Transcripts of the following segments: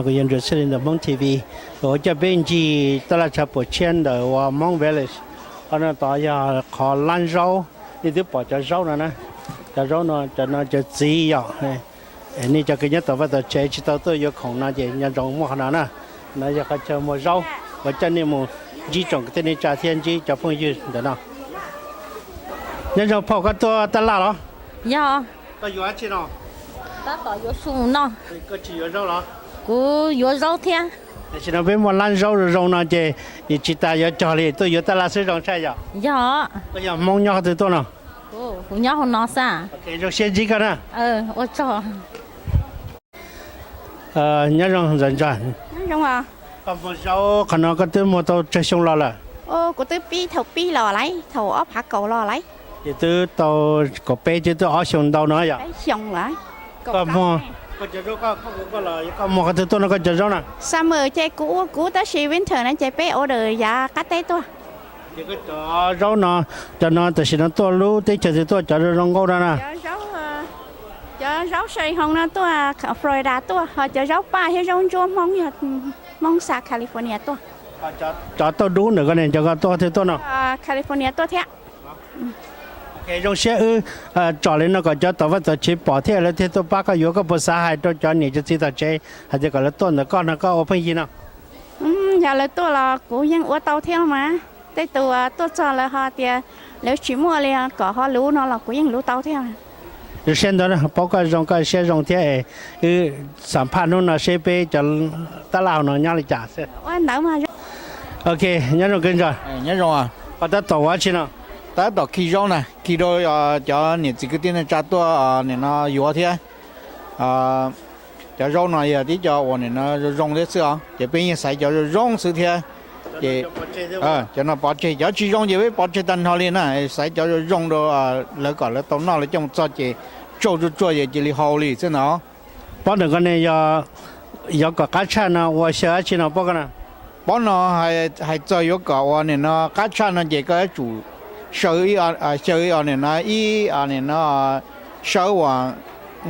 个原住森林的蒙 TV， 我这边是到了差不多的我蒙 village， 那大家靠兰州，你都把这肉呢，这肉呢，这呢就鸡呀，你这个人到外头吃起到都有空那些人种么那呢，那就还叫么肉，我这里么几种的你炸天鸡，叫朋友的呢，人种跑个多得拉了，有，到有去了，ta có vô sung nó, 个只有肉了。 cứ vô rau thiên,现在为么烂肉肉呢？这一起大要家里都有得拉水上菜呀， có, 我要蒙鸟的多呢。 cũng nhớ hôm nó sao, 给肉先几个呢？我做，你让人转， đúng không? 把不少可能个都么都吃凶了， Cô tới pi thầu pi lò lấy, thầu ốp hạt cầu lò lấy, 也都到个背就都好凶到那呀。 cái xong lại. 个么个这肉个了，个么个都那个这肉呢？ Summer chơi cũ tới si winter nó chơi bé order giá cắt té to. 这个这肉呢，这呢就是那多路对这多这肉肉高的呢。 Chợ rau sài không nó to Florida to, hoặc chợ rau pa hay rau chua mong xa California to. 这到路那个呢，这个多的多呢。 California to thế. 给用些找人那个叫到外头去保天了，天都八个月个不杀害都叫你就知道这，还是搞了多那个那个我朋友呢。Giờ là tôi là cố dân ở tàu theo mà. Tới tôi cho là họ thì nếu chỉ mua liền có họ lú nó là cố dân lú tàu theo. 现在呢，包括用个些用天上盘弄那些杯叫大佬呢，伢里假是。 Ôi nấu mà. OK， 伢种跟着， nhớ rồi à, 把它倒下去了。 ta đọc khi rau này, khi đó cho những cái tiền trả tua nên nó yếu thế, cho rau này thì cho bọn nó rong đấy xưa, chỉ bây giờ xài cho rong xưa thế, thì cho nó bỏ chơi, cho chỉ rong gì với bỏ chơi tan thôi liền à, xài cho rong đó lỡ cả lỡ tao nó lại trong cho chỉ trâu gì chỉ li hậu li thế nào, 把那个呢要个干菜呢，我下去呢，包个呢。 bọn nó hay cho yếu cả bọn nó cá cha nó chỉ cái chủ sợi này nó này nó sợi hoàng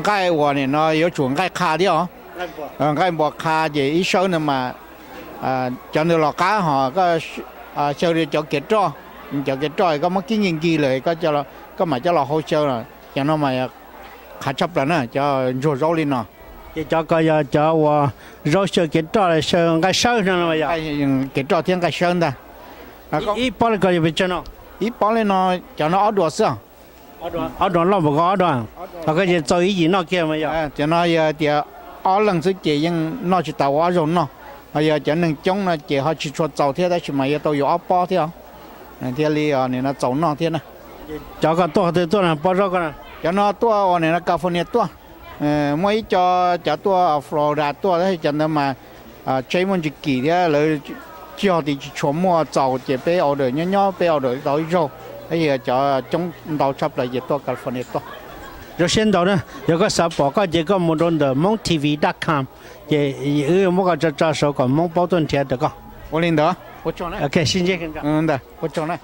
cái này nó yếu chuồng cái kha đi hả cái bò kha gì ít sợi nữa mà cho nên là cá họ có sợi đi cho kết trò có mấy cái nhìn gìเลยก็cho có mà cho là hỗ trợ là cho nó mà khá chấp là nè cho rau lên nè. cho coi cho rau sơ kết trò là sơ cái sơ nữa mà ya. Kết trò thiên cái sơn ta. Ít bao nhiêu cái bị chân nó. Ít bao nhiêu nó cho nó ở đùa xưa. Ở đó lo một cái ở đó. Cái gì cho ý gì nó kia mà ya. Cho nó thì ở lần thứ chỉ nhưng nó chỉ tàu ở rồi nó. Giờ cho nên chúng nó chỉ họ chỉ cho tàu thế đó chỉ mà giờ tàu ở bao thế không. Thế li này nó tàu nó thế này. Cho cái to là bao nhiêu cái này. Cho nó to này nó California to. Mấy cho tua Florida tua đấy cho nên mà chơi môn chỉ kỳ đấy rồi cho thì chỉ mua tàu chỉ bé ở đời nhỏ bé ở đời đói rồi bây giờ cho trong đầu sắp lại chỉ tua California tua rồi hiện tại呢有个啥报告这个我们的 montv.com 也我个这说个蒙包顿贴这个 我领导我讲了 OK 新杰跟着 的我讲了